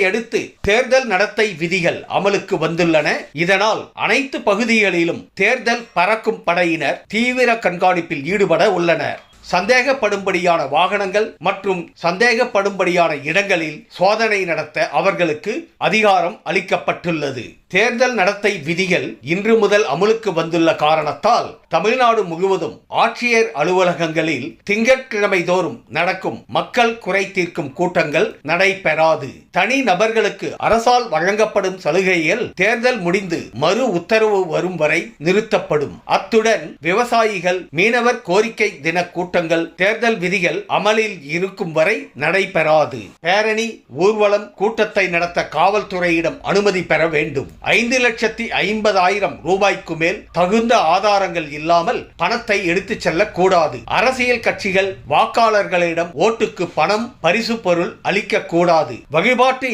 அடுத்து தேர்தல் நடத்தை விதிகள் அமலுக்கு வந்துள்ளன. இதனால் அனைத்து பகுதிகளிலும் தேர்தல் பறக்கும் படையினர் தீவிர கண்காணிப்பில் ஈடுபட உள்ளனர். சந்தேகப்படும்படியான வாகனங்கள் மற்றும் சந்தேகப்படும்படியான இடங்களில் சோதனை நடத்த அவர்களுக்கு அதிகாரம் அளிக்கப்பட்டுள்ளது. தேர்தல் நடத்தை விதிகள் இன்று முதல் அமலுக்கு வந்துள்ள காரணத்தால் தமிழ்நாடு முழுவதும் ஆட்சியர் அலுவலகங்களில் திங்கட்கிழமை தோறும் நடக்கும் மக்கள் குறை தீர்க்கும் கூட்டங்கள் நடைபெறாது. தனி நபர்களுக்கு அரசால் வழங்கப்படும் சலுகைகள் தேர்தல் முடிந்து மறு உத்தரவு வரும் வரை நிறுத்தப்படும். அத்துடன் விவசாயிகள், மீனவர் கோரிக்கை தின கூட்டங்கள் தேர்தல் விதிகள் அமலில் இருக்கும் வரை நடைபெறாது. பேரணி, ஊர்வலம், கூட்டத்தை நடத்த காவல்துறையிடம் அனுமதி பெற வேண்டும். 5,50,000 ரூபாய்க்கு மேல் தகுந்த ஆதாரங்கள் இல்லாமல் பணத்தை எடுத்துச் செல்லக்கூடாது. அரசியல் கட்சிகள் வாக்காளர்களிடம் ஓட்டுக்கு பணம், பரிசு பொருள் அளிக்க கூடாது. வழிபாட்டு